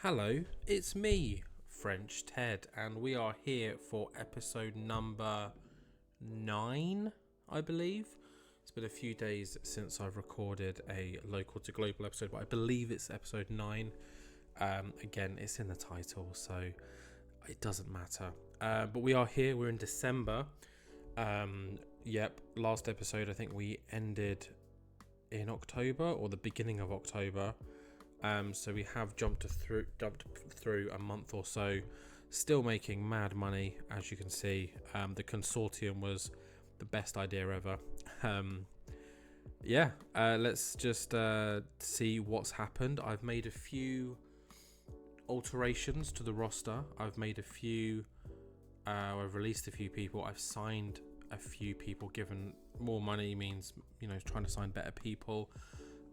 Hello, it's me, French Ted, and we are here for episode number 9, I believe. It's been a few days since I've recorded a local to global episode, but I believe it's episode 9. Again, it's in the title, so it doesn't matter. But we are here, we're in December. Last episode I think we ended in October or the beginning of October. So we have jumped through a month or so, still making mad money, as you can see. The consortium was the best idea ever. Let's just see what's happened. I've made a few alterations to the roster. I've released a few people. I've signed a few people. Given more money means, trying to sign better people.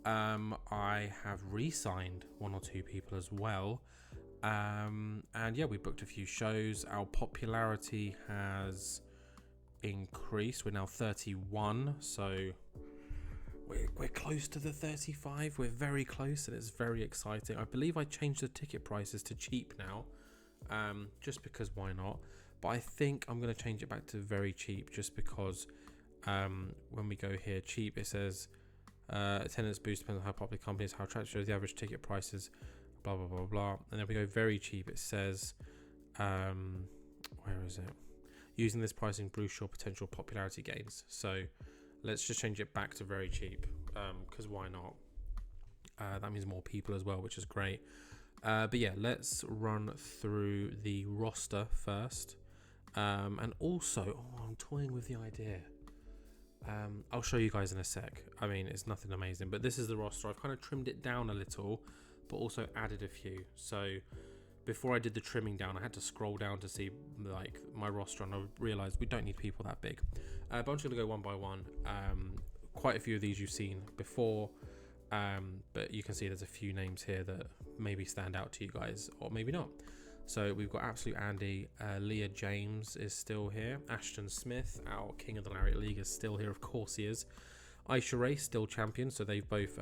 I have re-signed one or two people as well. We booked a few shows. Our popularity has increased. We're now 31, so we're close to the 35. We're very close, and it's very exciting. I believe I changed the ticket prices to cheap now, just because why not? But I think I'm going to change it back to very cheap, just because when we go here, cheap, it says attendance boost depends on how popular the company is, how attractive the average ticket prices, blah blah blah blah. And then we go very cheap, it says where is it? Using this pricing boosts your potential popularity gains. So let's just change it back to very cheap, because why not? That means more people as well, which is great. Let's run through the roster first. And also, I'm toying with the idea. I'll show you guys in a sec. I mean, it's nothing amazing, but this is the roster. I've kind of trimmed it down a little, but also added a few. So before I did the trimming down, I had to scroll down to see like my roster, and I realized we don't need people that big. But I'm just gonna go one by one. Quite a few of these you've seen before, but you can see there's a few names here that maybe stand out to you guys, or maybe not. So we've got Absolute Andy, Leah James is still here, Ashton Smith, our king of the Lariat League, is still here, of course he is. Aisha Ray, still champion, so they've both,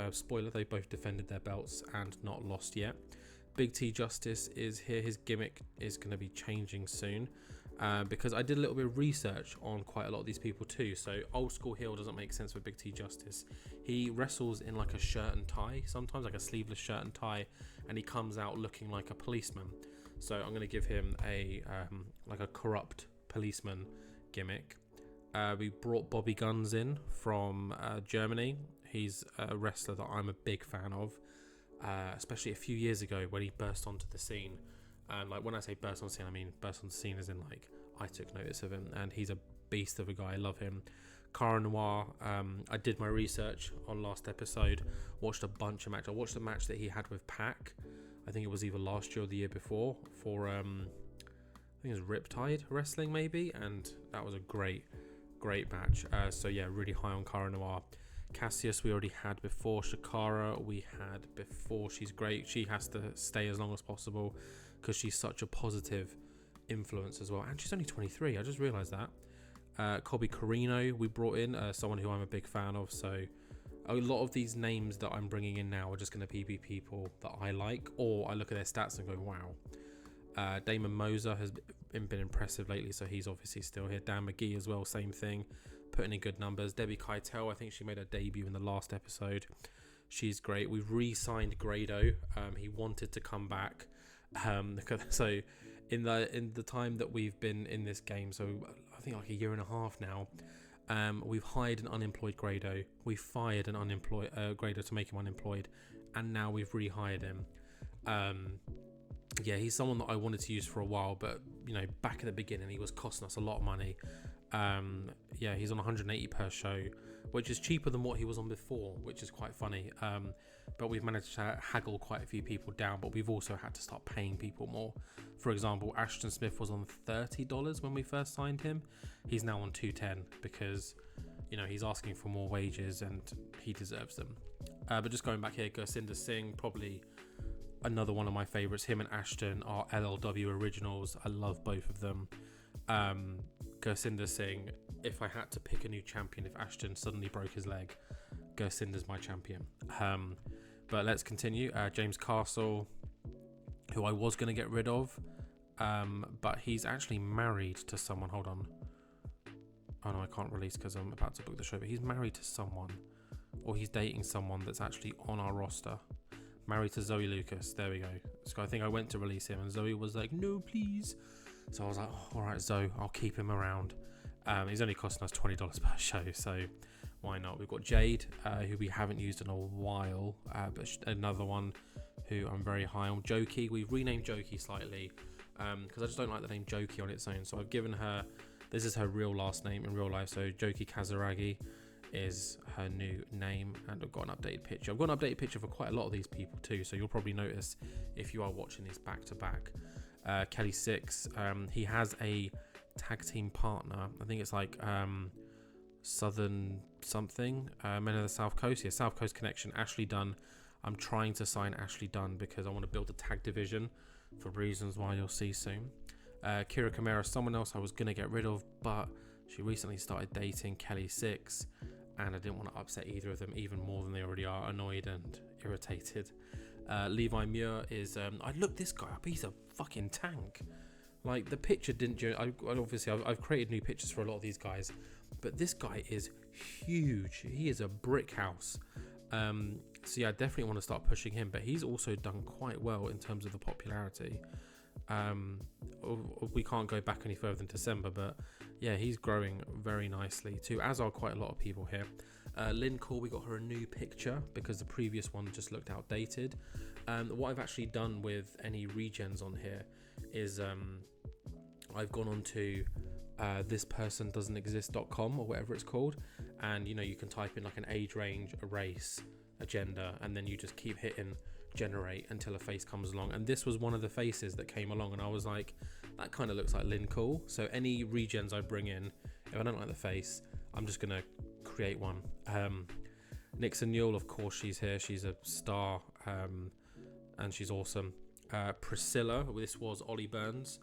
they both defended their belts and not lost yet. Big T Justice is here. His gimmick is going to be changing soon, because I did a little bit of research on quite a lot of these people too. So old school heel doesn't make sense for Big T Justice. He wrestles in like a shirt and tie, sometimes like a sleeveless shirt and tie, and he comes out looking like a policeman. So I'm going to give him a like a corrupt policeman gimmick. We brought Bobby Guns in from Germany. He's a wrestler that I'm a big fan of. Especially a few years ago when he burst onto the scene. Like when I say burst on the scene, I mean burst on the scene as in like I took notice of him, and he's a beast of a guy. I love him. Cara Noir, I did my research on last episode, watched a bunch of matches. I watched the match that he had with Pac. I think it was either last year or the year before for I think it was Riptide Wrestling maybe, and that was a great match. Really high on Cara Noir. Cassius we already had before. Shakara we had before. She's great. She has to stay as long as possible because she's such a positive influence as well, and she's only 23. I just realized that. Colby Carino we brought in, someone who I'm a big fan of. So a lot of these names that I'm bringing in now are just going to be people that I like, or I look at their stats and go wow. Damon Moser has been impressive lately, so he's obviously still here. Dan McGee as well, same thing, putting in good numbers. Debbie Keitel, I think she made her debut in the last episode. She's great. We've re-signed Grado. He wanted to come back. So in the time that we've been in this game, so I think like a year and a half now, we've hired an unemployed Grado. We fired an unemployed Grado to make him unemployed, and now we've rehired him. He's someone that I wanted to use for a while, but back at the beginning he was costing us a lot of money. He's on 180 per show, which is cheaper than what he was on before, which is quite funny. But we've managed to haggle quite a few people down, but we've also had to start paying people more. For example, Ashton Smith was on $30 when we first signed him. He's now on $210 because he's asking for more wages and he deserves them. But just going back here, Gursinder Singh, probably another one of my favorites. Him and Ashton are LLW originals. I love both of them. Gursinder Singh, if I had to pick a new champion, if Ashton suddenly broke his leg, Gursinder's my champion. But let's continue. James Castle, who I was going to get rid of, but he's actually married to someone. Hold on. Oh no, I can't release because I'm about to book the show, but he's married to someone, or he's dating someone that's actually on our roster. Married to Zoe Lucas. There we go. So I think I went to release him and Zoe was like, no, please. So I was like, oh, all right, Zoe, I'll keep him around. He's only costing us $20 per show, so why not? We've got Jade, who we haven't used in a while, but another one who I'm very high on. Jokey, we've renamed Jokey slightly because I just don't like the name Jokey on its own. So I've given her, this is her real last name in real life. So Jokey Kazaragi is her new name, and I've got an updated picture. I've got an updated picture for quite a lot of these people too, so you'll probably notice if you are watching these back to back. Kelly 6, he has a tag team partner. I think it's like Southern something, Men of the South Coast. Yeah, South Coast Connection. Ashley Dunn. I'm trying to sign Ashley Dunn because I want to build a tag division for reasons why you'll see soon. Kira Kamara, someone else I was going to get rid of, but she recently started dating Kelly 6, and I didn't want to upset either of them even more than they already are, annoyed and irritated. Levi Muir is, I looked this guy up, he's a fucking tank. Like, the picture didn't, I've created new pictures for a lot of these guys, but this guy is huge. He is a brick house. So yeah, I definitely want to start pushing him, but he's also done quite well in terms of the popularity. We can't go back any further than December, but yeah, he's growing very nicely too, as are quite a lot of people here. Lynn Cole, we got her a new picture because the previous one just looked outdated. What I've actually done with any regens on here is I've gone on to thispersondoesn'texist.com or whatever it's called, and you know, you can type in like an age range, a race, a gender, and then you just keep hitting generate until a face comes along. And this was one of the faces that came along, and I was like, that kind of looks like Lynn Cool. So any regens I bring in, if I don't like the face, I'm just gonna create one. Nixon Newell, of course, she's here. She's a star, and she's awesome. Priscilla, this was Ollie Burns.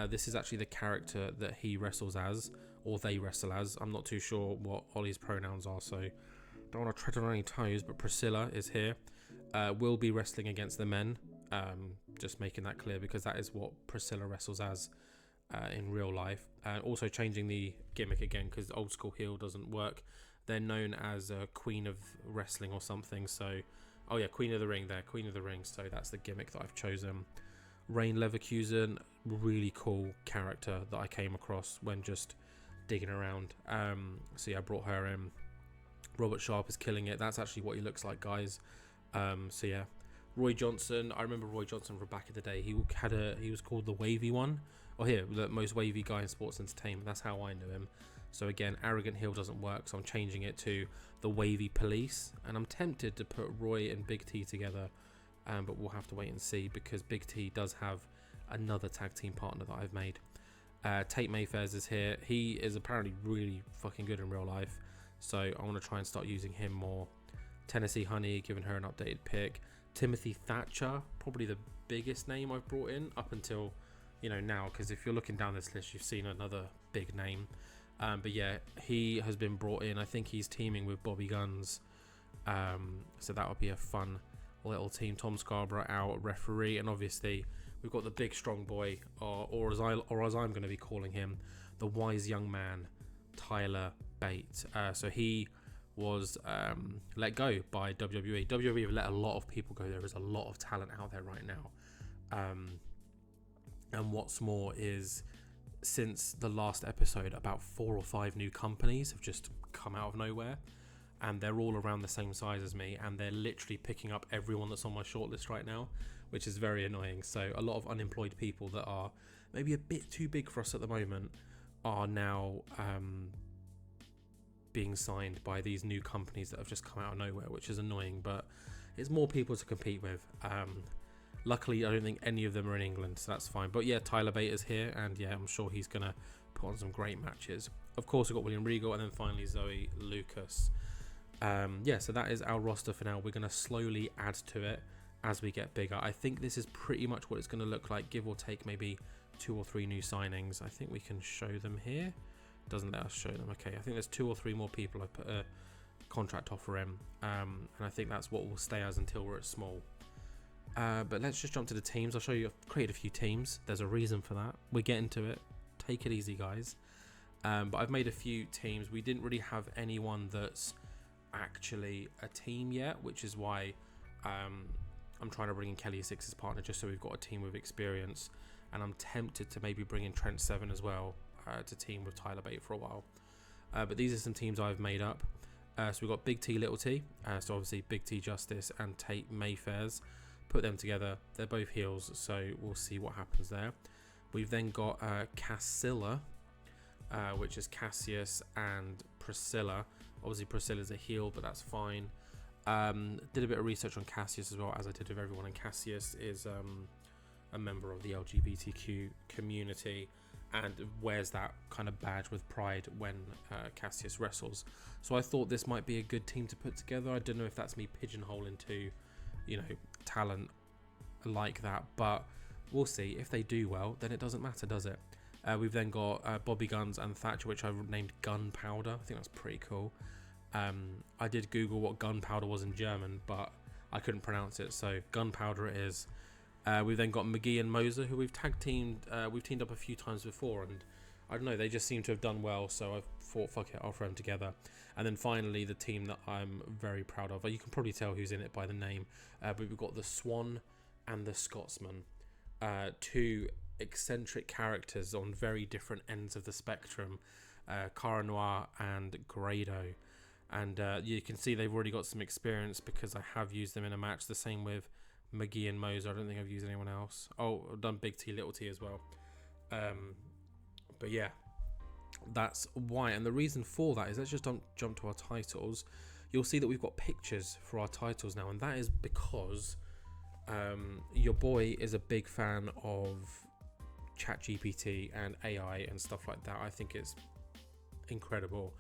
This is actually the character that he wrestles as, or they wrestle as. I'm not too sure what Ollie's pronouns are, so don't want to tread on any toes, but Priscilla is here. Will be wrestling against the men, just making that clear because that is what Priscilla wrestles as in real life. Also changing the gimmick again because old school heel doesn't work. They're known as Queen of Wrestling or something, so oh yeah, Queen of the Ring there, Queen of the Ring, so that's the gimmick that I've chosen. Rain Leverkusen, really cool character that I came across when just digging around. So yeah, I brought her in. Robert Sharp is killing it. That's actually what he looks like, guys. So yeah, Roy Johnson. I remember Roy Johnson from back in the day. He was called the Wavy One. Oh, here, the most wavy guy in sports entertainment. That's how I knew him. So again, arrogant heel doesn't work, so I'm changing it to the Wavy Police. And I'm tempted to put Roy and Big T together, but we'll have to wait and see because Big T does have another tag team partner that I've made. Tate Mayfairs is here. He is apparently really fucking good in real life, so I want to try and start using him more. Tennessee Honey, giving her an updated pick. Timothy Thatcher, probably the biggest name I've brought in up until, you know, now, because if you're looking down this list, you've seen another big name. But yeah, he has been brought in. I think he's teaming with Bobby Guns, so that would be a fun little team. Tom Scarborough out, referee, and obviously we've got the big strong boy, or as I'm going to be calling him, the wise young man, Tyler Bate. So he was let go by WWE. WWE have let a lot of people go. There is a lot of talent out there right now, and what's more is, since the last episode, about 4 or 5 new companies have just come out of nowhere, and they're all around the same size as me, and they're literally picking up everyone that's on my shortlist right now, which is very annoying. So a lot of unemployed people that are maybe a bit too big for us at the moment are now being signed by these new companies that have just come out of nowhere, which is annoying, but it's more people to compete with. Luckily, I don't think any of them are in England, so that's fine. But yeah, Tyler Bate is here, and yeah, I'm sure he's going to put on some great matches. Of course, we've got William Regal, and then finally Zoe Lucas. Yeah, so that is our roster for now. We're going to slowly add to it as we get bigger. I think this is pretty much what it's going to look like, give or take maybe 2 or 3 new signings. I think we can show them here. Doesn't let us show them. Okay, I think there's 2 or 3 more people I put a contract offer in, and I think that's what we'll stay as until we're at small. But let's just jump to the teams. I'll show you. I've created a few teams. There's a reason for that. We're getting to it. Take it easy, guys. But I've made a few teams. We didn't really have anyone that's actually a team yet, which is why I'm trying to bring in Kelly Six as partner, just so we've got a team with experience. And I'm tempted to maybe bring in Trent Seven as well to team with Tyler Bate for a while. But these are some teams I've made up. So we've got Big T, Little T. So obviously Big T Justice and Tate Mayfairs. Put them together. They're both heels, so we'll see what happens there. We've then got Cassilla, which is Cassius and Priscilla. Obviously Priscilla's a heel, but that's fine. Did a bit of research on Cassius as well, as I did with everyone, and Cassius is a member of the LGBTQ community and wears that kind of badge with pride when Cassius wrestles. So I thought this might be a good team to put together. I don't know if that's me pigeonholing to, you know, talent like that, but we'll see. If they do well, then it doesn't matter, does it? We've then got Bobby Guns and Thatcher, which I've named Gunpowder. I think that's pretty cool. I did Google what gunpowder was in German, but I couldn't pronounce it, so Gunpowder it is. We've then got McGee and Moser, who we've teamed up a few times before, and I don't know, they just seem to have done well, so I thought, fuck it, I'll throw them together. And then finally, the team that I'm very proud of. You can probably tell who's in it by the name, but we've got the Swan and the Scotsman, two eccentric characters on very different ends of the spectrum, Cara Noir and Grado. And you can see they've already got some experience because I have used them in a match. The same with McGee and Moser. I don't think I've used anyone else. Oh, I've done Big T, Little T as well. But yeah, that's why. And the reason for that is, let's just jump to our titles. You'll see that we've got pictures for our titles now, and that is because your boy is a big fan of ChatGPT and AI and stuff like that. I think it's incredible.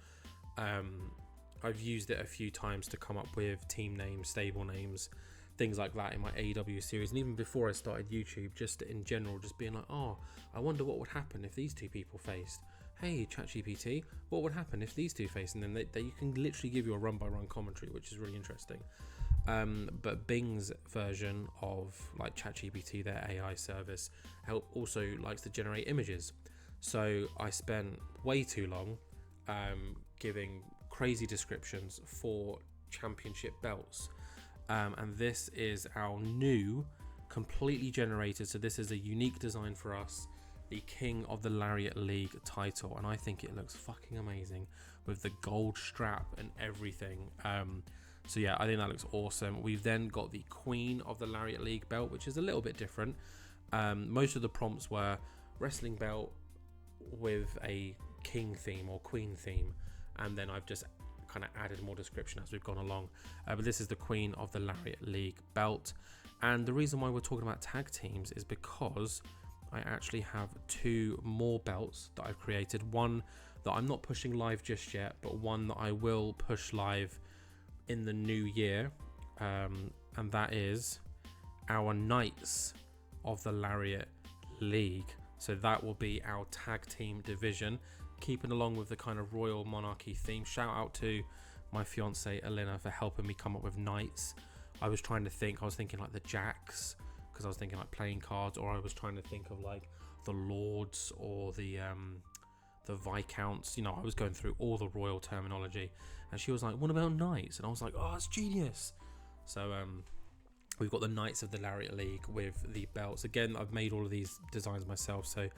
I've used it a few times to come up with team names, stable names, things like that in my AEW series, and even before I started YouTube, just in general, just being like, oh, I wonder what would happen if these two people faced. Hey, ChatGPT, what would happen if these two faced? And then you can literally give you a run-by-run commentary, which is really interesting. But Bing's version of like ChatGPT, their AI service, also likes to generate images. So I spent way too long giving crazy descriptions for championship belts. And this is our new, completely generated, so this is a unique design for us, the King of the Lariat League title, and I think it looks fucking amazing with the gold strap and everything. So yeah, I think that looks awesome. We've then got the Queen of the Lariat League belt, which is a little bit different. Most of the prompts were wrestling belt with a king theme or queen theme, and then I've just kind of added more description as we've gone along. But this is the Queen of the Lariat League belt, and the reason why we're talking about tag teams is because I actually have two more belts that I've created. One that I'm not pushing live just yet, but one that I will push live in the new year, and that is our Knights of the Lariat League. So that will be our tag team division, keeping along with the kind of Royal Monarchy theme. Shout out to my fiance Elena for helping me come up with Knights. I was thinking like the Jacks, because I was thinking like playing cards, or I was trying to think of like the Lords or the Viscounts. You know, I was going through all the royal terminology, and she was like, what about Knights? And I was like, oh, that's genius. So we've got the Knights of the Lariat League with the belts. Again, I've made all of these designs myself, so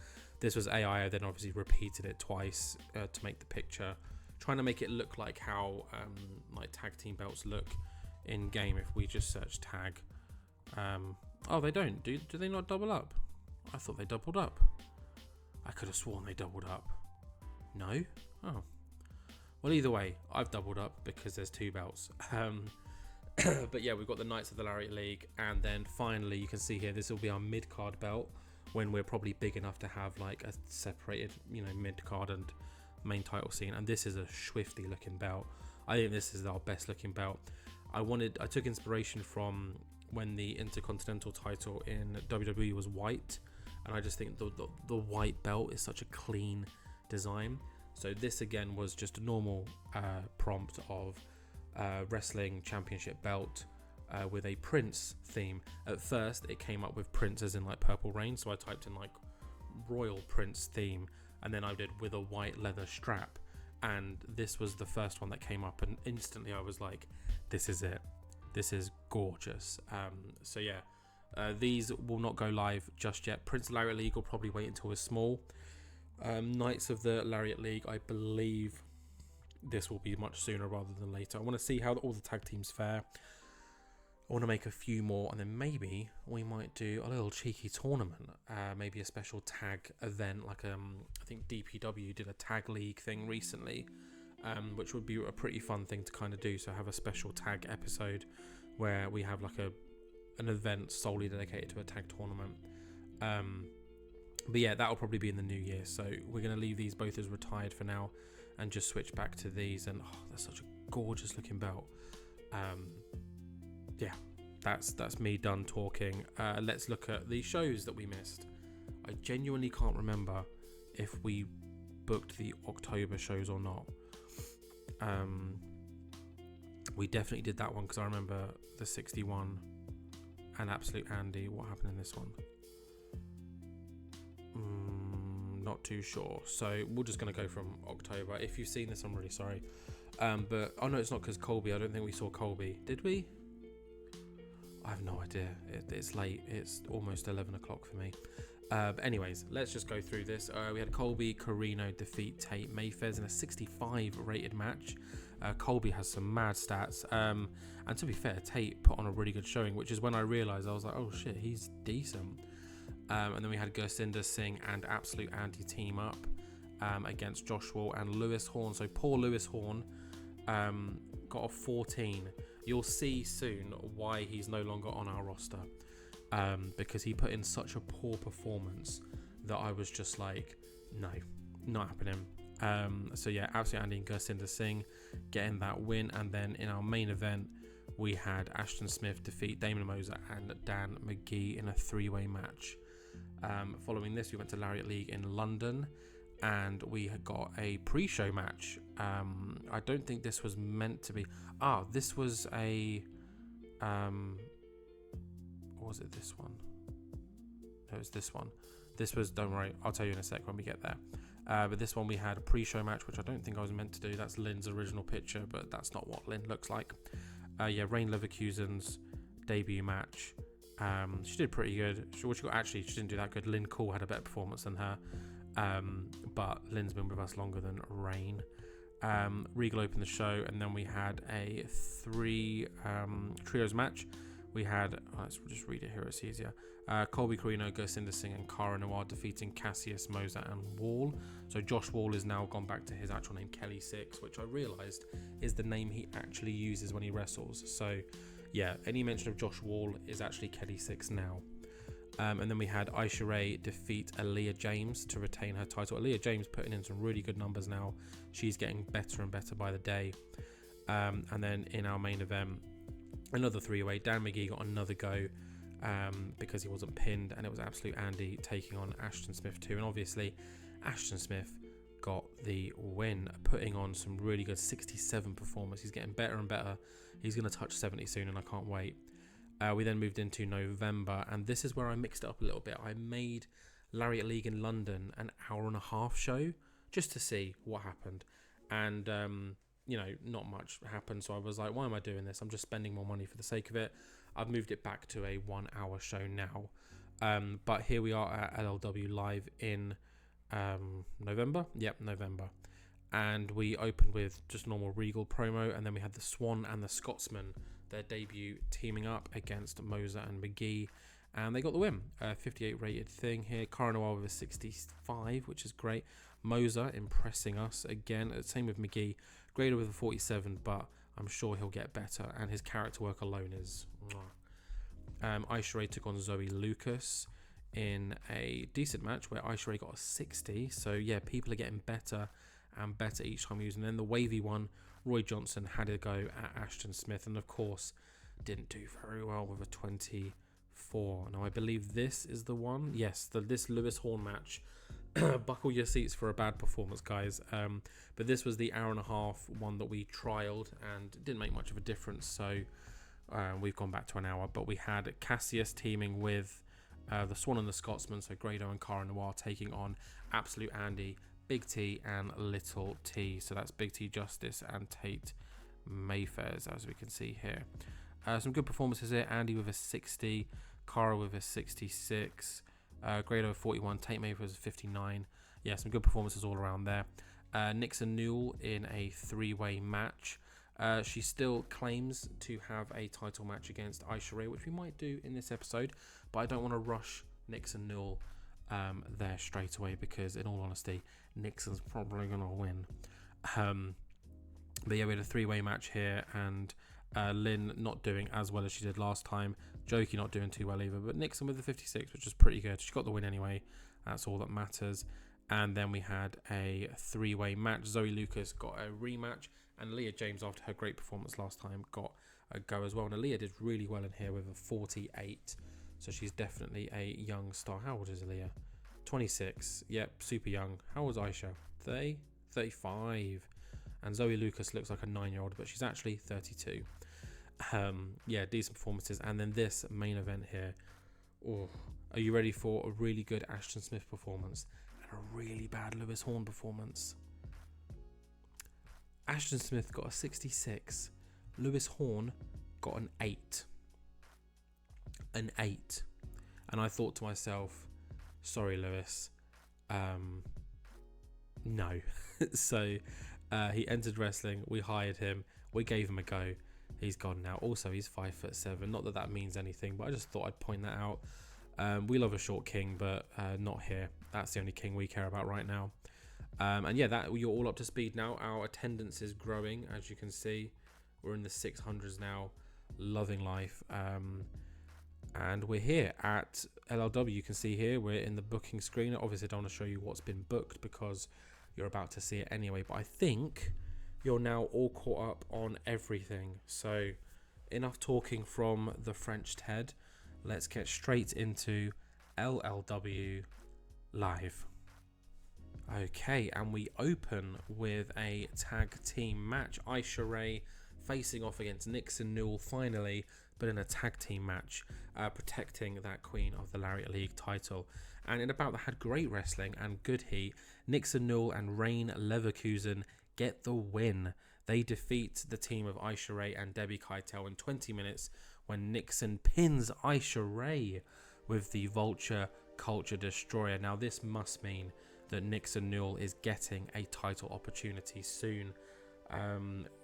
this was AI. I then obviously repeated it twice to make the picture, trying to make it look like how like tag team belts look in game. If we just search tag, oh, they don't. Do they not double up? I thought they doubled up. I could have sworn they doubled up. No? Oh. Well, either way, I've doubled up because there's two belts. But yeah, we've got the Knights of the Lariat League, and then finally you can see here, this will be our mid-card belt when we're probably big enough to have like a separated, you know, mid-card and main title scene. And this is a swifty looking belt. I think this is our best looking belt. I took inspiration from when the Intercontinental title in WWE was white, and I just think the white belt is such a clean design. So this again was just a normal prompt of wrestling championship belt, with a Prince theme. At first, it came up with Prince as in like Purple Rain, so I typed in like Royal Prince theme, and then I did with a white leather strap, and this was the first one that came up, and instantly I was like, this is it. This is gorgeous. So yeah, these will not go live just yet. Prince Lariat League will probably wait until it's small. Knights of the Lariat League, I believe this will be much sooner rather than later. I want to see how all the tag teams fare. I want to make a few more, and then maybe we might do a little cheeky tournament, maybe a special tag event, like I think DPW did a tag league thing recently, which would be a pretty fun thing to kind of do. So have a special tag episode where we have like an event solely dedicated to a tag tournament. But yeah, that'll probably be in the new year. So we're going to leave these both as retired for now and just switch back to these. And that's such a gorgeous looking belt. Yeah, that's me done talking. Let's look at the shows that we missed. I genuinely can't remember if we booked the October shows or not. We definitely did that one because I remember the 61 and Absolute Andy. What happened in this one? Not too sure. So we're just going to go from October. If you've seen this, I'm really sorry. But oh no, it's not because Colby. I don't think we saw Colby. Did we? I have no idea. It's late. It's almost 11 o'clock for me. But anyways, let's just go through this. We had Colby Carino defeat Tate Mayfairs in a 65 rated match. Colby has some mad stats. And to be fair, Tate put on a really good showing, which is when I realised, I was like, oh shit, he's decent. And then we had Gursinder Singh and Absolute Andy team up against Josh Wall and Lewis Horn. So poor Lewis Horn got a 14. You'll see soon why he's no longer on our roster, because he put in such a poor performance that I was just like, no, not happening. So yeah, Absolute Andy and Gursinder Singh getting that win. And then in our main event, we had Ashton Smith defeat Damon Moser and Dan McGee in a 3-way match. Following this, we went to Lariat League in London, and we had got a pre-show match. I don't think this was meant to be. This was a. Or was it this one? No, it was this one. This was. Don't worry, I'll tell you in a sec when we get there. But this one we had a pre-show match, which I don't think I was meant to do. That's Lynn's original picture, but that's not what Lynn looks like. Yeah, Rain Leverkusen's debut match. She did pretty good. She didn't do that good. Lynn Cool had a better performance than her. But Lynn's been with us longer than Rain. Regal opened the show, and then we had a 3 trios match. We had, let's just read it here, it's easier. Colby Carino, Gursinder Singh, and Cara Noir defeating Cassius, Moser, and Wall. So Josh Wall has now gone back to his actual name, Kelly Six, which I realised is the name he actually uses when he wrestles. So yeah, any mention of Josh Wall is actually Kelly Six now. And then we had Aisha Ray defeat Aaliyah James to retain her title. Aaliyah James putting in some really good numbers now. She's getting better and better by the day. And then in our main event, another 3-way. Dan McGee got another go because he wasn't pinned, and it was Absolute Andy taking on Ashton Smith too. And obviously, Ashton Smith got the win, putting on some really good 67 performance. He's getting better and better. He's going to touch 70 soon, and I can't wait. We then moved into November, and this is where I mixed it up a little bit. I made Lariat League in London an hour-and-a-half show just to see what happened. And, not much happened, so I was like, why am I doing this? I'm just spending more money for the sake of it. I've moved it back to a 1-hour show now. But here we are at LLW Live in November. Yep, November. And we opened with just normal Regal promo, and then we had the Swan and the Scotsman, their debut, teaming up against Moser and McGee, and they got the win. 58 rated thing here. Cara Noir with a 65, which is great. Moser impressing us again. Same with McGee. Grader with a 47, but I'm sure he'll get better, and his character work alone is... Aisha Ray took on Zoe Lucas in a decent match where Aisha Ray got a 60. So yeah, people are getting better and better each time using. And then the wavy one, Roy Johnson had a go at Ashton Smith, and of course didn't do very well with a 24. Now I believe this is the one. Yes, this Lewis Horn match. Buckle your seats for a bad performance, guys. But this was the hour-and-a-half one that we trialed, and it didn't make much of a difference. So We've gone back to an hour, but we had Cassius teaming with the Swan and the Scotsman, so Grado and Cara Noir taking on Absolute Andy, Big T and Little T. So that's Big T Justice and Tate Mayfairs, as we can see here. Some good performances here. Andy with a 60, Cara with a 66, Grado 41, Tate Mayfairs 59. Yeah, some good performances all around there. Nixon Newell in a 3-way match. She still claims to have a title match against Aisha Ray, which we might do in this episode, but I don't want to rush Nixon Newell there straight away, because in all honesty, Nixon's probably going to win. But yeah, we had a 3-way match here, and Lynn not doing as well as she did last time. Jokey not doing too well either, but Nixon with the 56, which is pretty good. She got the win anyway. That's all that matters. And then we had a 3-way match. Zoe Lucas got a rematch, and Leah James, after her great performance last time, got a go as well. And Leah did really well in here with a 48. So she's definitely a young star. How old is Leah? 26. Yep, super young. How old is Aisha? 30? 35. And Zoe Lucas looks like a 9-year-old, but she's actually 32. Yeah, decent performances. And then this main event here. Oh, are you ready for a really good Ashton Smith performance and a really bad Lewis Horn performance? Ashton Smith got a 66. Lewis Horn got an 8. An 8. And I thought to myself, sorry, Lewis. No. So he entered wrestling. We hired him. We gave him a go. He's gone now. Also, he's 5'7". Not that means anything, but I just thought I'd point that out. We love a short king, but not here. That's the only king we care about right now. And yeah, that you're all up to speed now. Our attendance is growing, as you can see. We're in the 600s now. Loving life. And we're here at LLW. You can see here we're in the booking screen. Obviously, I don't want to show you what's been booked because you're about to see it anyway. But I think you're now all caught up on everything. So enough talking from the French Ted. Let's get straight into LLW Live. Okay, and we open with a tag team match. Aisha Ray facing off against Nixon Newell finally, but in a tag team match, protecting that Queen of the Lariat League title. And in about that had great wrestling and good heat. Nixon Newell and Rain Leverkusen get the win. They defeat the team of Aisha Ray and Debbie Keitel in 20 minutes when Nixon pins Aisha Ray with the Vulture Culture Destroyer. Now this must mean that Nixon Newell is getting a title opportunity soon.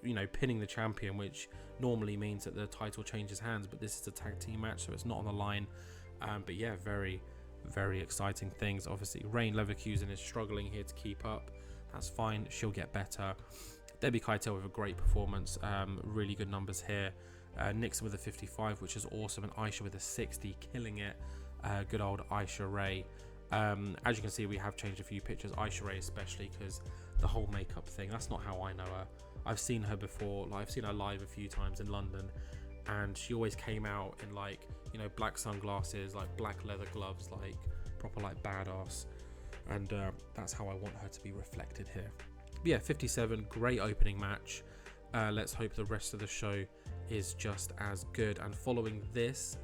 You know, pinning the champion, which normally means that the title changes hands, but this is a tag team match, so it's not on the line. But yeah, very, very exciting things. Obviously, Rain Leverkusen is struggling here to keep up. That's fine. She'll get better. Debbie Keitel with a great performance. Really good numbers here. Nixon with a 55, which is awesome, and Aisha with a 60, killing it. Good old Aisha Ray. As you can see, we have changed a few pictures. Aisha Ray especially, because the whole makeup thing, that's not how I know her. I've seen her before. Like, I've seen her live a few times in London, and she always came out in, like, you know, black sunglasses, like black leather gloves, like proper like badass. And that's how I want her to be reflected here. But yeah, 57, great opening match. Let's hope the rest of the show is just as good. And following this,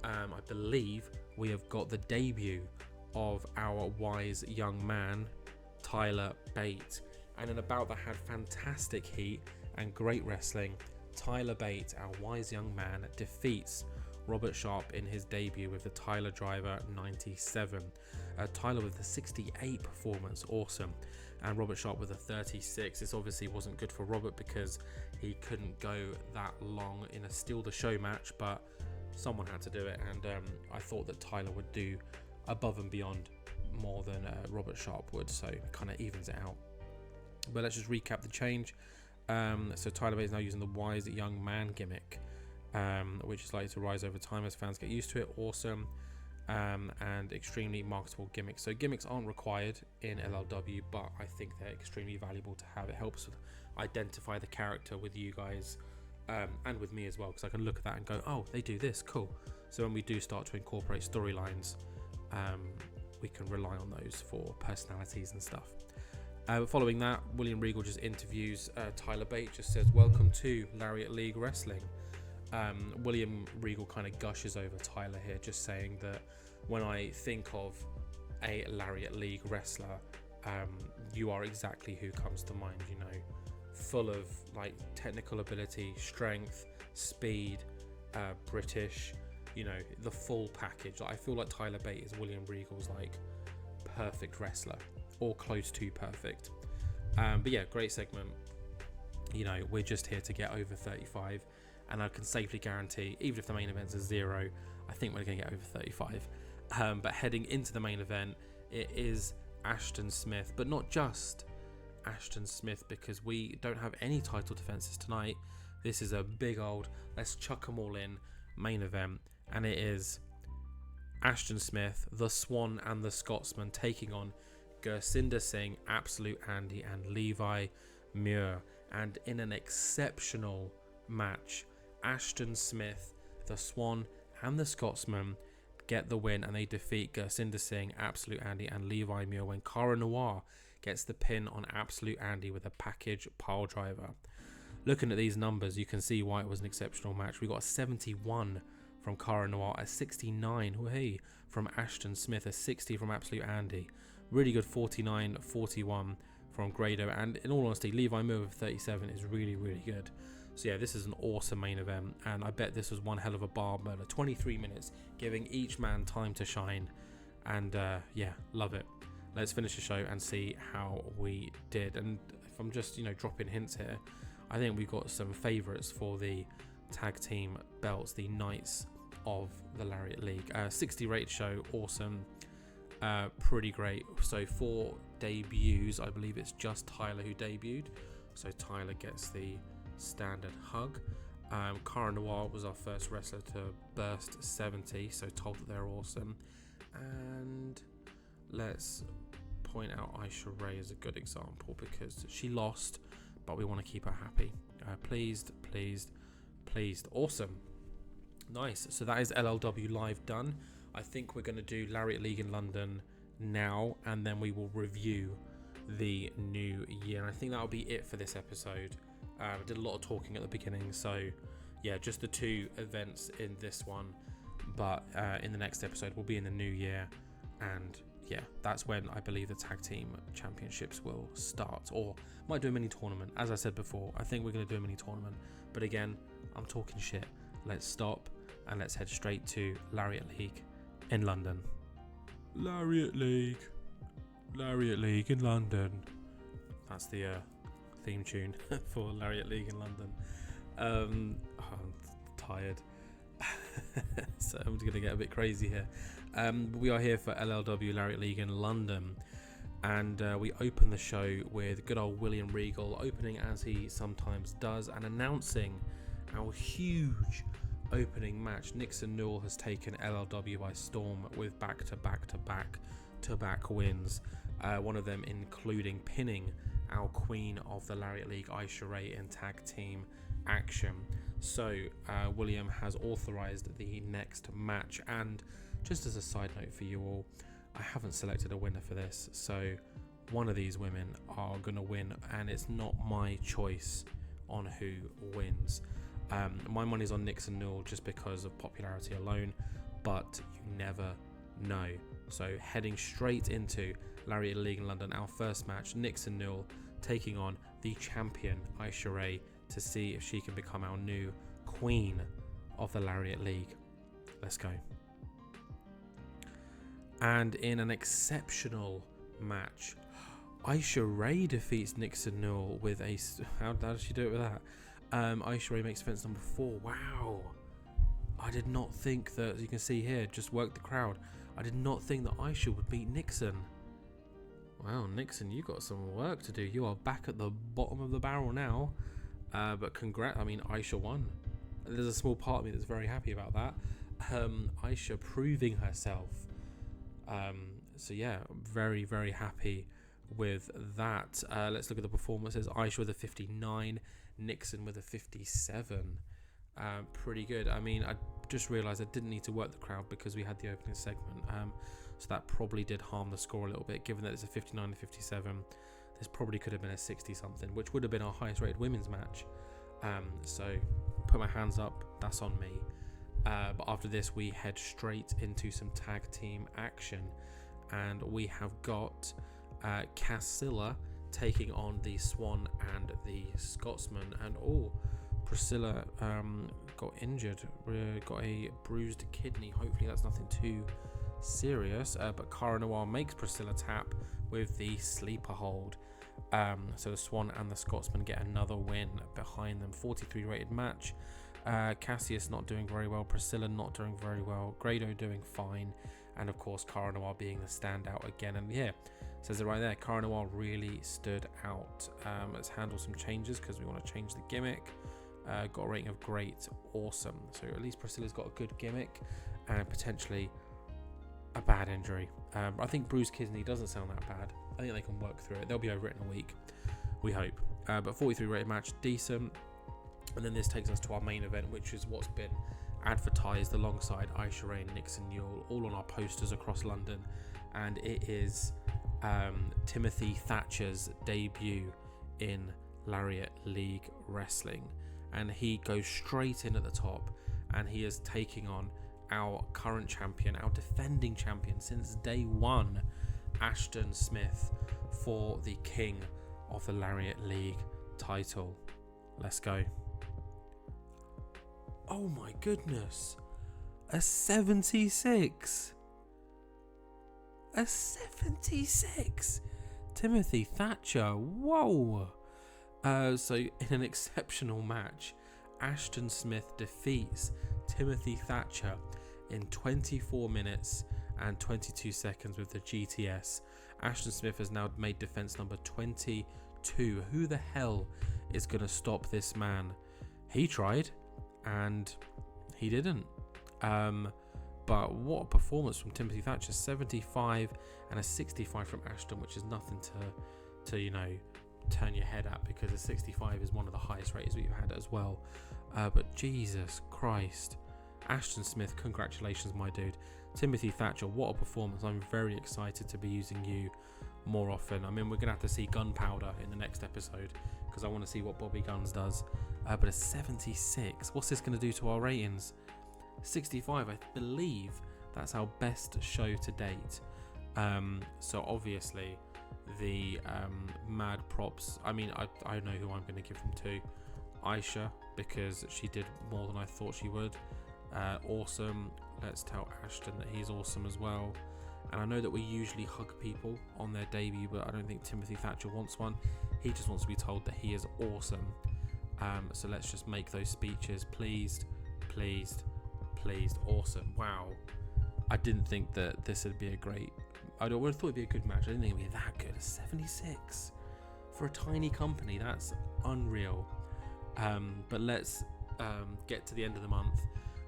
I believe we have got the debut of our wise young man, Tyler Bate. And in about that had fantastic heat and great wrestling. Tyler Bate, our wise young man, defeats Robert Sharp in his debut with the Tyler Driver 97. Tyler with the 68 performance, awesome. And Robert Sharp with a 36. This obviously wasn't good for Robert because he couldn't go that long in a Steal the Show match, but someone had to do it, and I thought that Tyler would do above and beyond more than Robert Sharp would, so it kind of evens it out. But let's just recap the change. So Tyler Bate is now using the wise young man gimmick, which is likely to rise over time as fans get used to it. Awesome. And extremely marketable gimmicks. So gimmicks aren't required in LLW, but I think they're extremely valuable to have. It helps identify the character with you guys, and with me as well, because I can look at that and go, oh, they do this, cool. So when we do start to incorporate storylines, we can rely on those for personalities and stuff. Following that, William Regal just interviews Tyler Bate, just says, welcome to Lariat League Wrestling. William Regal kind of gushes over Tyler here, just saying that when I think of a Lariat League wrestler, you are exactly who comes to mind, you know, full of like technical ability, strength, speed, British, you know, the full package. Like, I feel like Tyler Bate is William Regal's like perfect wrestler, or close to perfect. But yeah, great segment. You know, we're just here to get over 35, and I can safely guarantee, even if the main event's a 0, I think we're going to get over 35. But heading into the main event, it is Ashton Smith, but not just Ashton Smith, because we don't have any title defenses tonight. This is a big old, let's chuck them all in main event, and it is Ashton Smith, the Swan and the Scotsman, taking on Gursinder Singh, Absolute Andy, and Levi Muir. And in an exceptional match, Ashton Smith, the Swan and the Scotsman get the win, and they defeat Gursinder Singh, Absolute Andy, and Levi Muir when Cara Noir gets the pin on Absolute Andy with a package pile driver. Looking at these numbers, you can see why it was an exceptional match. We got a 71 from Cara Noir, a 69 from Ashton Smith, a 60 from Absolute Andy. Really good 49-41 from Grado, and in all honesty, Levi Muir with 37 is really, really good. So yeah, this is an awesome main event, and I bet this was one hell of a bar murder. 23 minutes, giving each man time to shine, and yeah, love it. Let's finish the show and see how we did. And if I'm just, you know, dropping hints here, I think we've got some favourites for the tag team belts, the Knights of the Lariat League. 60 rated show, awesome, pretty great. So for debuts, I believe it's just Tyler who debuted, so Tyler gets the standard hug. Cara Noir was our first wrestler to burst 70, so told that they're awesome. And let's point out Aisha Ray is a good example, because she lost, but we want to keep her happy. Pleased. Awesome. Nice. So that is LLW Live done. I think we're going to do Lariat League in London now, and then we will review the new year. And I think that'll be it for this episode. I did a lot of talking at the beginning, so yeah, just the 2 events in this one, but in the next episode we'll be in the new year, and yeah, that's when I believe the tag team championships will start, or might do a mini tournament. As I said before, I think we're going to do a mini tournament, but again, I'm talking shit. Let's stop and let's head straight to Lariat League in London. Lariat League in London. That's the theme tune for Lariat League in London. I'm tired, so I'm going to get a bit crazy here. We are here for LLW Lariat League in London, and we open the show with good old William Regal opening as he sometimes does, and announcing our huge opening match. Nixon Newell has taken LLW by storm with back-to-back wins, one of them including pinning our Queen of the Lariat League, Aisha Ray, in tag team action. So William has authorized the next match, and just as a side note for you all, I haven't selected a winner for this, so one of these women are gonna win, and it's not my choice on who wins. My money's on Nixon Newell just because of popularity alone, but you never know. So heading straight into Lariat League in London, our first match, Nixon Newell taking on the champion Aisha Ray to see if she can become our new Queen of the Lariat League. Let's go. And in an exceptional match, Aisha Ray defeats Nixon Newell with a... How does she do it with that? Aisha Ray makes fence number 4. Wow. I did not think that, as you can see here, just work the crowd. I did not think that Aisha would beat Nixon. Wow, Nixon, you got some work to do. You are back at the bottom of the barrel now. But congrats. I mean, Aisha won. There's a small part of me that's very happy about that. Aisha proving herself. So yeah, very, very happy with that. Let's look at the performances. Aisha with a 59, Nixon with a 57. Pretty good. I mean, I just realised I didn't need to work the crowd because we had the opening segment. So that probably did harm the score a little bit, given that it's a 59 to 57. This probably could have been a 60 something, which would have been our highest rated women's match. So put my hands up, that's on me. But after this, we head straight into some tag team action, and we have got Cassilla taking on the Swan and the Scotsman. And Priscilla got injured, got a bruised kidney. Hopefully that's nothing too serious, but Cara Noir makes Priscilla tap with the sleeper hold. So the Swan and the Scotsman get another win behind them. 43 rated match. Cassius not doing very well, Priscilla not doing very well, Grado doing fine, and of course Cara Noir being the standout again. And yeah, says it right there, Cara Noir really stood out. Let's handle some changes because we want to change the gimmick. Got a rating of great, awesome. So at least Priscilla's got a good gimmick and potentially a bad injury. I think bruised kidney doesn't sound that bad. I think they can work through it. They'll be over it in a week, we hope. But 43 rated match, decent. And then this takes us to our main event, which is what's been advertised alongside Aisha Ray and Nixon Newell, all on our posters across London. And it is Timothy Thatcher's debut in Lariat League Wrestling. And he goes straight in at the top, and he is taking on our current champion, our defending champion since day one, Ashton Smith, for the King of the Lariat League title. Let's go. Oh my goodness, a 76. A 76. Timothy Thatcher, whoa. So in an exceptional match, Ashton Smith defeats Timothy Thatcher in 24 minutes and 22 seconds with the GTS. Ashton Smith has now made defense number 22. Who the hell is going to stop this man? He tried and he didn't. But what a performance from Timothy Thatcher. 75 and a 65 from Ashton, which is nothing to you know, turn your head at, because a 65 is one of the highest ratings we've had as well. But Jesus Christ, Ashton Smith, congratulations, my dude. Timothy Thatcher, what a performance. I'm very excited to be using you more often. I mean, we're gonna have to see Gunpowder in the next episode because I want to see what Bobby Guns does. But a 76, what's this gonna do to our ratings? 65, I believe that's our best show to date. So obviously the mad props, I mean, I know who I'm going to give them to. Aisha, because she did more than I thought she would. Awesome. Let's tell Ashton that he's awesome as well. And I know that we usually hug people on their debut, but I don't think Timothy Thatcher wants one. He just wants to be told that he is awesome. So let's just make those speeches. Pleased, pleased, pleased. Awesome. Wow. I didn't think that this would be a great, I would have thought it'd be a good match. I didn't think it'd be that good. 76 for a tiny company, that's unreal. But let's get to the end of the month.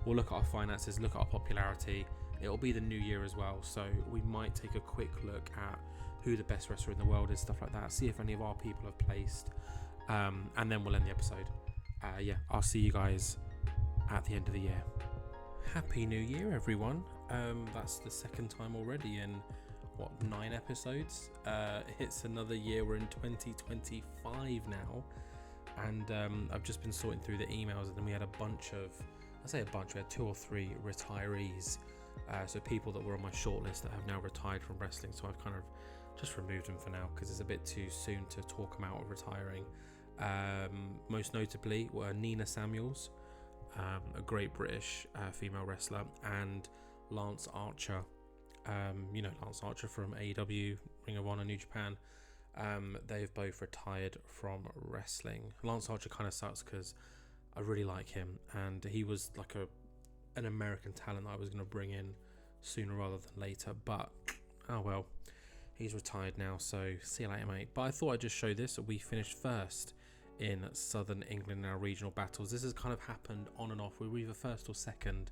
We'll look at our finances, look at our popularity. It'll be the new year as well, so we might take a quick look at who the best wrestler in the world is, stuff like that, see if any of our people have placed, and then we'll end the episode. Yeah, I'll see you guys at the end of the year. Happy New Year, everyone. That's the second time already in 9 episodes. It's another year. We're in 2025 now, and I've just been sorting through the emails, and then we had a bunch of, we had 2 or 3 retirees, so people that were on my shortlist that have now retired from wrestling, so I've kind of just removed them for now because it's a bit too soon to talk them out of retiring. Most notably were Nina Samuels, a great British female wrestler, and Lance Archer. You know Lance Archer from AEW, Ring of Honor, New Japan. They've both retired from wrestling. Lance Archer kind of sucks because I really like him, and he was like an American talent that I was going to bring in sooner rather than later, but oh well, he's retired now, so see you later, mate. But I thought I'd just show this. We finished first in Southern England in our regional battles. This has kind of happened on and off. We were either first or second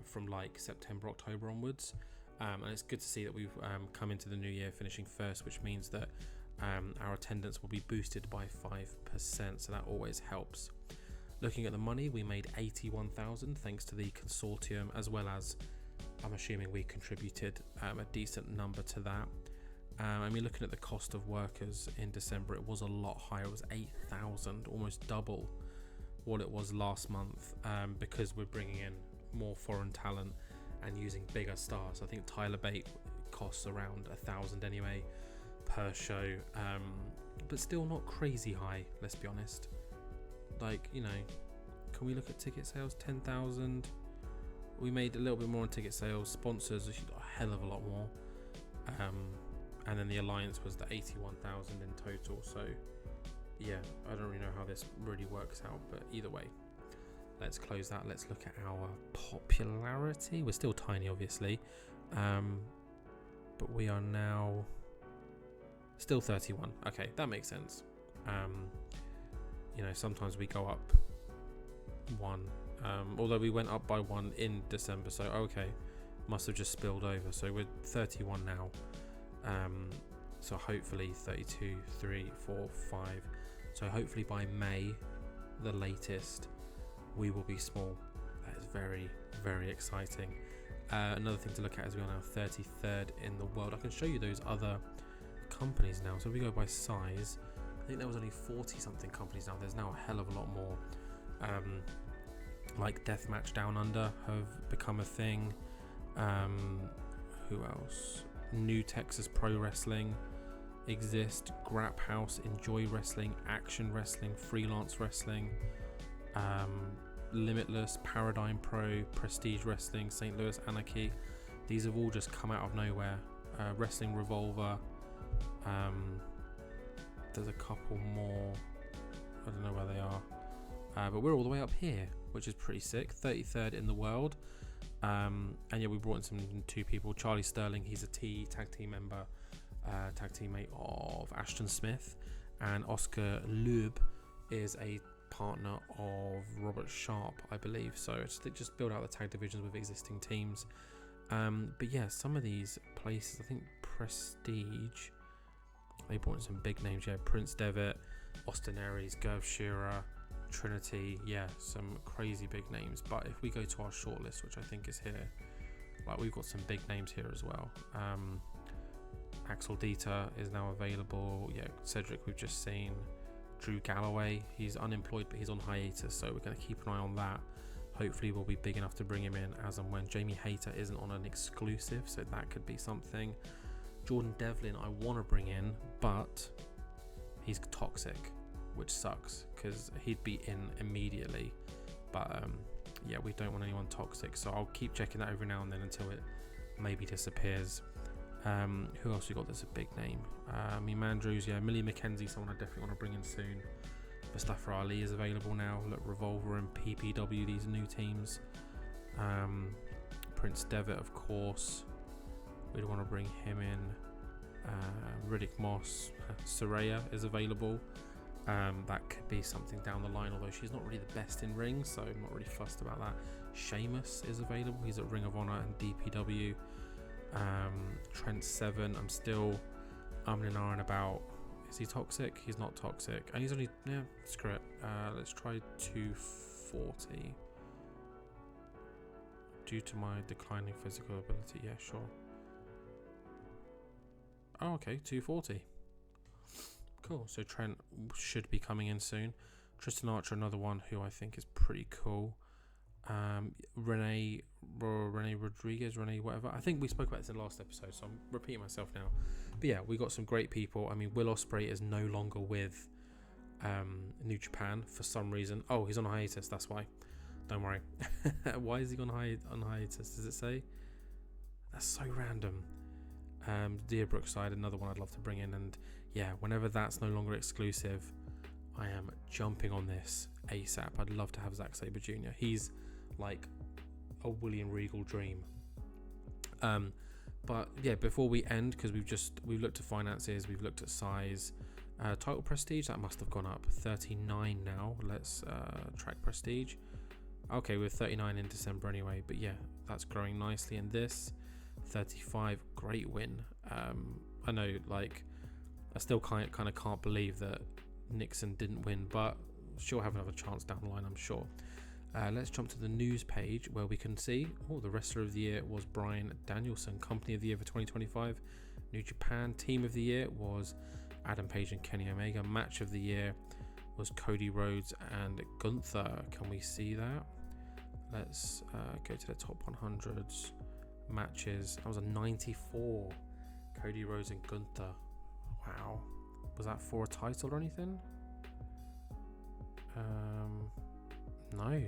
from like September, October onwards, and it's good to see that we've come into the new year finishing first, which means that our attendance will be boosted by 5%, so that always helps. Looking at the money, we made 81,000 thanks to the consortium, as well as I'm assuming we contributed a decent number to that. I mean, looking at the cost of workers in December, it was a lot higher. It was 8,000, almost double what it was last month, because we're bringing in more foreign talent and using bigger stars. I think Tyler Bate costs around 1,000 anyway per show, but still not crazy high, let's be honest. Like, you know, can we look at ticket sales? 10,000. We made a little bit more on ticket sales. Sponsors a hell of a lot more, and then the alliance was the 81,000 in total. So yeah, I don't really know how this really works out, but either way, let's close that. Let's look at our popularity. We're still tiny, obviously, but we are now still 31. Okay, that makes sense. You know, sometimes we go up one, although we went up by one in December, so okay, must have just spilled over. So we're 31 now, so hopefully 32, 3, 4, 5. So hopefully by May, the latest, we will be small. That is very, very exciting. Another thing to look at is we are now 33rd in the world. I can show you those other companies now. So if we go by size, I think there was only 40 something companies now. There's now a hell of a lot more. Like Deathmatch Down Under have become a thing. Who else? New Texas Pro Wrestling exist. Grap House, Enjoy Wrestling, Action Wrestling, Freelance Wrestling, Limitless, Paradigm Pro, Prestige Wrestling, St. Louis Anarchy. These have all just come out of nowhere. Wrestling Revolver. There's a couple more. I don't know where they are. But we're all the way up here, which is pretty sick. 33rd in the world. And yeah, we brought in some 2 people. Charlie Sterling, he's a tag team member, tag teammate of Ashton Smith, and Oscar Loeb is a partner of Robert Sharp, I believe. So they just build out the tag divisions with existing teams. But yeah, some of these places, I think Prestige, they brought in some big names. Yeah, Prince Devitt, Austin Aries, Gerv Shearer, Trinity. Yeah, some crazy big names. But if we go to our shortlist, which I think is here, like, we've got some big names here as well. Axel Dieter is now available. Yeah, Cedric we've just seen. Drew Galloway, he's unemployed but he's on hiatus, so we're going to keep an eye on that. Hopefully we'll be big enough to bring him in as and when. Jamie Hayter isn't on an exclusive, so that could be something. Jordan Devlin I want to bring in, but he's toxic, which sucks because he'd be in immediately. But yeah, we don't want anyone toxic, so I'll keep checking that every now and then until it maybe disappears. Who else we got that's a big name? Mandrews, yeah, Millie McKenzie, someone I definitely want to bring in soon. Mustafa Ali is available now. Look, Revolver and PPW, these new teams. Prince Devitt, of course, we'd want to bring him in. Riddick Moss, Saraya is available. That could be something down the line, although she's not really the best in ring, so I'm not really fussed about that. Sheamus is available, he's at Ring of Honor and DPW. Trent Seven, I'm still umming and ahhing about, is he toxic? He's not toxic, and he's only, yeah, screw it. Let's try 240. Due to my declining physical ability, yeah, sure. Oh, okay, 240. Cool, so Trent should be coming in soon. Tristan Archer, another one who I think is pretty cool. Renee Rodriguez, Renee whatever. I think we spoke about this in the last episode, so I'm repeating myself now. But yeah, we got some great people. I mean, Will Ospreay is no longer with New Japan for some reason. Oh, he's on hiatus, that's why. Don't worry. Why is he on hiatus? Does it say? That's so random. Dear Brookside, another one I'd love to bring in. And yeah, whenever that's no longer exclusive, I am jumping on this ASAP. I'd love to have Zack Sabre Jr. He's like a William Regal dream. But yeah, before we end, because we've looked at finances, we've looked at size, title prestige, that must have gone up. 39 now. Let's track prestige. Okay, we're 39 in December anyway, but yeah, that's growing nicely. And this 35, great win. I know, like, I still kind of can't believe that Nixon didn't win, but she'll have another chance down the line, I'm sure. Let's jump to the news page where we can see, the wrestler of the year was Bryan Danielson. Company of the year for 2025, New Japan. Team of the year was Adam Page and Kenny Omega. Match of the year was Cody Rhodes and Gunther. Can we see that? Let's go to the top 100s matches. That was a 94. Cody Rhodes and Gunther. Wow. Was that for a title or anything? No.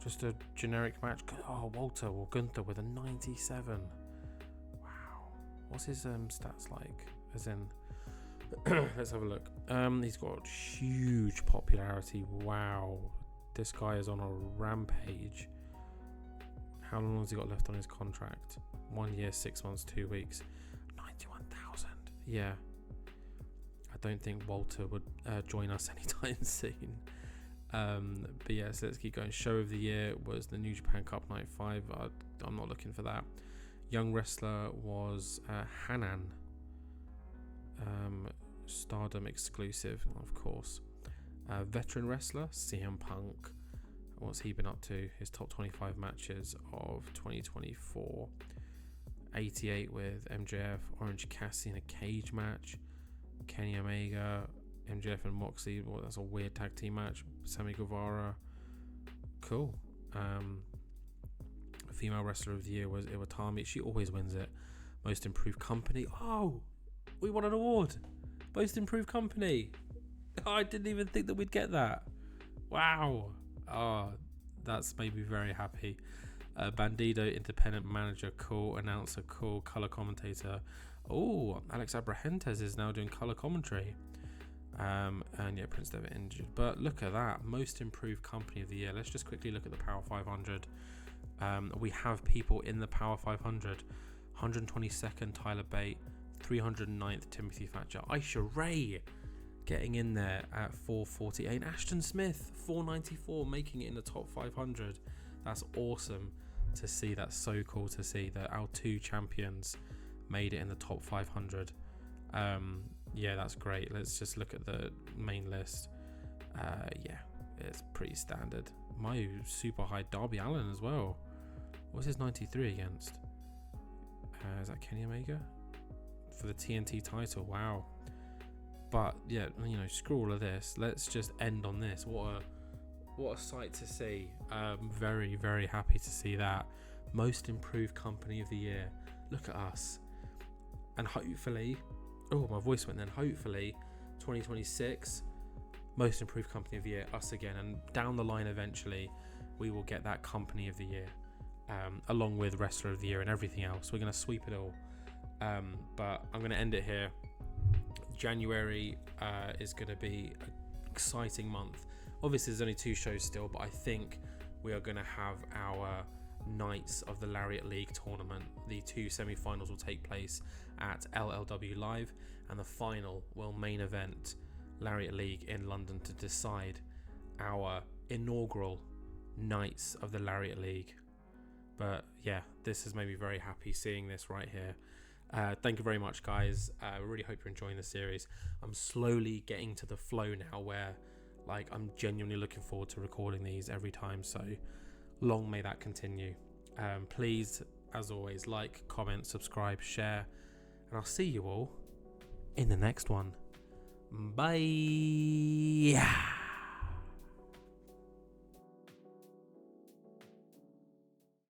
Just a generic match. Oh, Walter or Gunther with a 97. Wow. What's his stats like? As in, let's have a look. He's got huge popularity. Wow. This guy is on a rampage. How long has he got left on his contract? 1 year, 6 months, 2 weeks. 91,000. Yeah. I don't think Walter would join us anytime soon. But yeah, so let's keep going. Show of the year was the New Japan Cup Night 5. I'm not looking for that. Young wrestler was Hanan. Stardom exclusive, of course. Veteran wrestler CM Punk. What's he been up to? His top 25 matches of 2024. 88 with MJF, Orange Cassidy in a cage match. Kenny Omega, MJF and Moxley. Well, that's a weird tag team match. Sammy Guevara. Cool. Female wrestler of the year was Iwatani. She always wins it. Most improved company. Oh, we won an award. Most improved company. Oh, I didn't even think that we'd get that. Wow. Oh, that's made me very happy. Bandido, independent manager, cool. Announcer, cool. Color commentator. Oh, Alex Abrahantes is now doing color commentary. And yeah, Prince Devitt injured. But look at that. Most improved company of the year. Let's just quickly look at the Power 500. We have people in the Power 500. 122nd, Tyler Bate. 309th, Timothy Thatcher. Aisha Ray getting in there at 448. Ashton Smith, 494, making it in the top 500. That's awesome to see. That's so cool to see that our two champions made it in the top 500. Yeah, that's great. Let's just look at the main list. Yeah, it's pretty standard. My super high Darby Allin as well. What's his 93 against? Is that Kenny Omega? For the TNT title. Wow. But yeah, you know, screw all of this. Let's just end on this. What a sight to see. Very, very happy to see that. Most improved company of the year. Look at us. And hopefully, oh, my voice went then. Hopefully 2026, most improved company of the year, us again. And down the line eventually we will get that company of the year, along with wrestler of the year and everything else. We're going to sweep it all. But I'm going to end it here. January is going to be an exciting month. Obviously there's only 2 shows still, but I think we are going to have our nights of the Lariat League tournament. The 2 semi-finals will take place at LLW Live, and the final will main event Lariat League in London to decide our inaugural nights of the Lariat League. But yeah, this has made me very happy seeing this right here. Thank you very much, guys. I really hope you're enjoying the series. I'm slowly getting to the flow now where like I'm genuinely looking forward to recording these every time, so long may that continue. Please, as always, like, comment, subscribe, share, and I'll see you all in the next one. Bye.